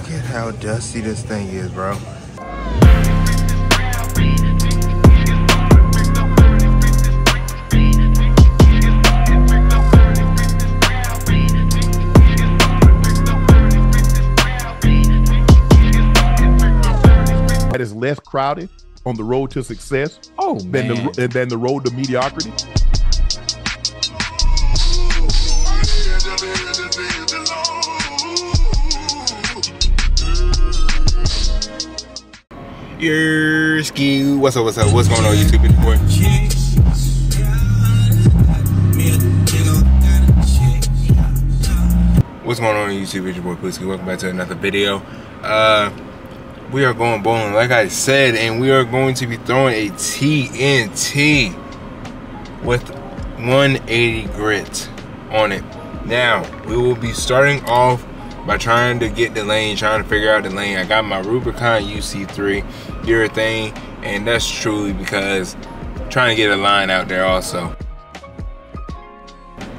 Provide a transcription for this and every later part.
Look at how dusty this thing is, bro. That is less crowded on the road to success than the road to mediocrity. Yerski, what's up, what's going on, YouTube? It's your boy. What's going on, YouTube? It's your boy Hooksville. Welcome back to another video. We are going bowling, like I said, and we are going to be throwing a TNT with 180 grit on it. Now, we will be starting off by trying to get the lane, trying to figure out the lane. I got my Rubicon UC3 urethane, and that's truly because I'm trying to get a line out there also.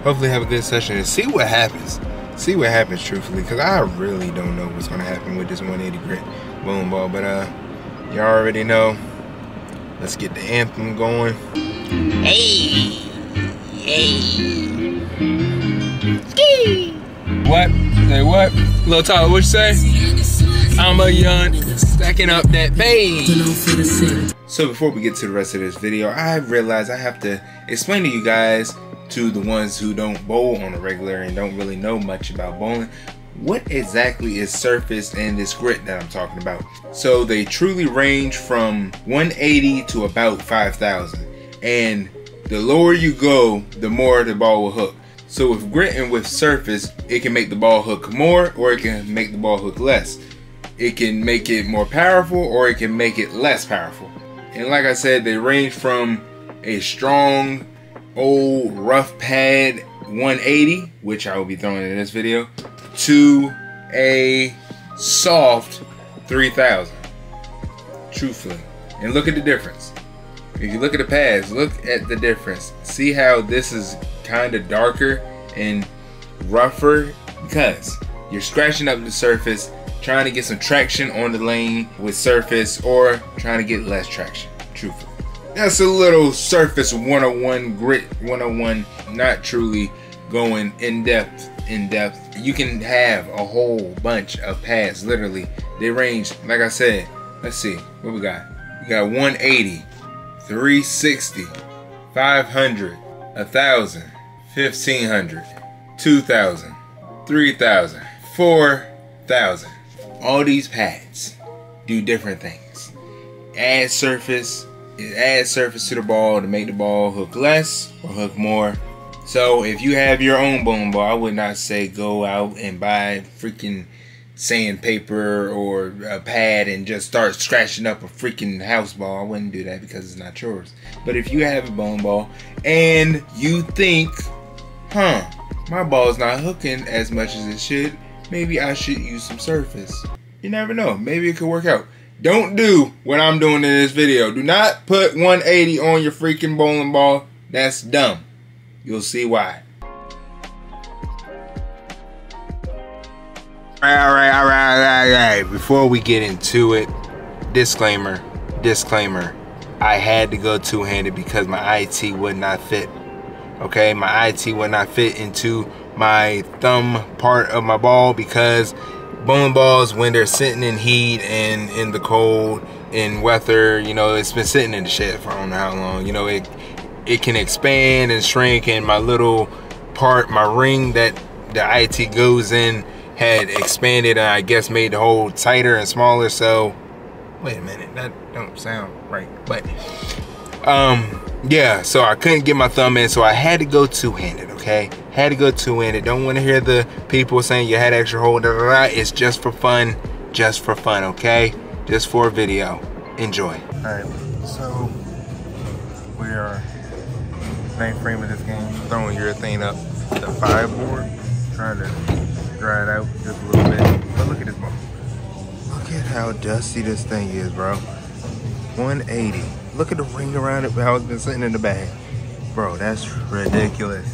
Hopefully have a good session and see what happens. See what happens truthfully, because I really don't know what's going to happen with this 180 grit bowling ball. But you already know. Let's get the anthem going. Hey, hey. What? Say what? Little Tyler, what you say? I'm a young, stacking up that babe. So before we get to the rest of this video, I realize I have to explain to you guys, to the ones who don't bowl on a regular and don't really know much about bowling, what exactly is surface and this grit that I'm talking about. So they truly range from 180 to about 5,000, and the lower you go, the more the ball will hook. So with grit and with surface, it can make the ball hook more, or it can make the ball hook less. It can make it more powerful, or it can make it less powerful. And like I said, they range from a strong old rough pad 180, which I will be throwing in this video, to a soft 3,000, truthfully. And look at the difference. If you look at the pads, look at the difference. See how this is kind of darker and rougher, because you're scratching up the surface, trying to get some traction on the lane with surface, or trying to get less traction, truthfully. That's a little surface 101, grit 101, not truly going in depth. You can have a whole bunch of pads, literally. They range, like I said, let's see, what we got? We got 180, 360, 500, 1,000, 1,500, 2,000, 3,000, 4,000. All these pads do different things. Add surface. It adds surface to the ball to make the ball hook less or hook more. So if you have your own bowling ball, I would not say go out and buy freaking sandpaper or a pad and just start scratching up a freaking house ball. I wouldn't do that because it's not yours. But if you have a bowling ball and you think, my ball's not hooking as much as it should, maybe I should use some surface. You never know. Maybe it could work out. Don't do what I'm doing in this video. Do not put 180 on your freaking bowling ball. That's dumb. You'll see why. All right. Before we get into it, disclaimer. I had to go two-handed because my IT would not fit. Okay, my IT would not fit into my thumb part of my ball, because bowling balls, when they're sitting in heat and in the cold, in weather, you know, it's been sitting in the shed for I don't know how long, you know, it can expand and shrink, and my little part, my ring that the IT goes in, had expanded and I guess made the hole tighter and smaller. So wait a minute, that don't sound right, but yeah, so I couldn't get my thumb in, so I had to go two-handed. Okay, had to go two-handed. Don't want to hear the people saying you had extra hold. It's just for fun, okay, just for a video. Enjoy. All right, so we are ninth frame of this game, throwing urethane up the 5-board, trying to dry it out just a little bit. But look at this ball. Look at how dusty this thing is, bro. 180. Look at the ring around it, how it's been sitting in the bag. Bro, that's ridiculous.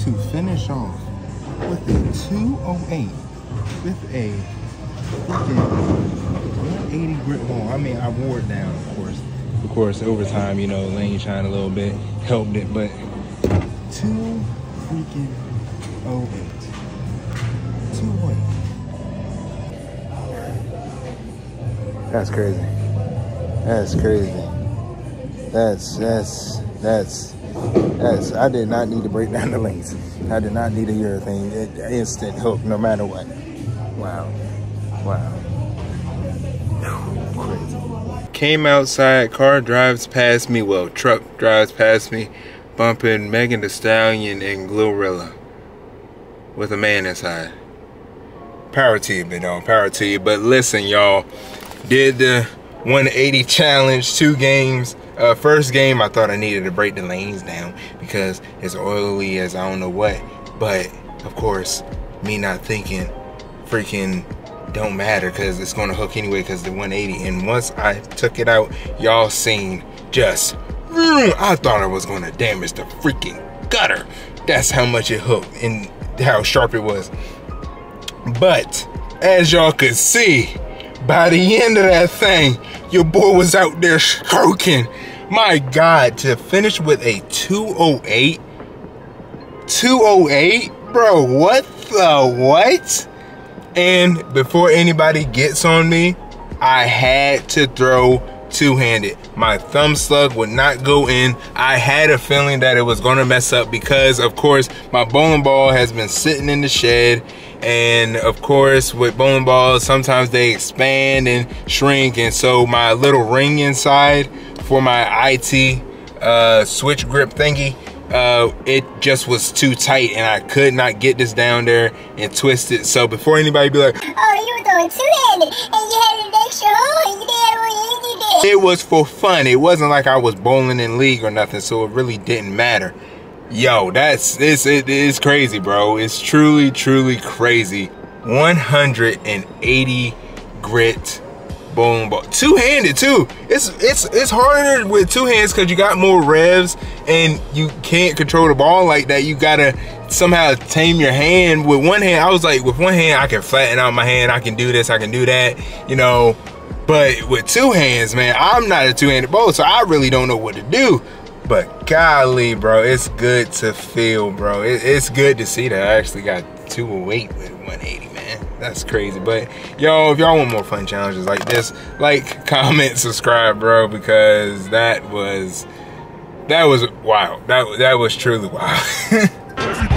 To finish off with a 208 with a freaking 180 grip ball. I mean, I wore it down, of course. Of course, over time, you know, lane shine a little bit helped it, but 2 freaking 08. 208. That's crazy. That's crazy. That's, I did not need to break down the lanes. I did not need a urethane. Instant hook, no matter what. Wow. Wow. Crazy. Came outside, car drives past me, well, truck drives past me, bumping Megan Thee Stallion and Glorilla with a man inside. Power to you, big dog, power to you. But listen, y'all, did the 180 challenge, 2 games. First game, I thought I needed to break the lanes down because it's oily as I don't know what. But, of course, me not thinking freaking don't matter because it's going to hook anyway because the 180. And once I took it out, y'all seen just, I thought I was going to damage the freaking gutter. That's how much it hooked and how sharp it was. But, as y'all could see, by the end of that thing, your boy was out there stroking. My God, to finish with a 208? 208? Bro, what the what? And before anybody gets on me, I had to throw two-handed. My thumb slug would not go in. I had a feeling that it was going to mess up because, of course, my bowling ball has been sitting in the shed. And of course, with bowling balls, sometimes they expand and shrink. And so my little ring inside for my IT switch grip thingy, it just was too tight and I could not get this down there and twist it. So before anybody be like, oh, you were throwing two-handed and you had an extra hole and you did what you did. It was for fun. It wasn't like I was bowling in league or nothing, so it really didn't matter. Yo, it is crazy, bro. It's truly, truly crazy. 180 grit boom, boom. Two-handed too. It's harder with two hands because you got more revs and you can't control the ball like that. You gotta somehow tame your hand. With one hand, I was like, with one hand I can flatten out my hand, I can do this, I can do that, you know. But with two hands, man, I'm not a two-handed bowler, so I really don't know what to do. But golly, bro, it's good to feel, bro. It's good to see that I actually got 208 with 180, man. That's crazy. But yo, if y'all want more fun challenges like this, like, comment, subscribe, bro, because that was wild. That was truly wild.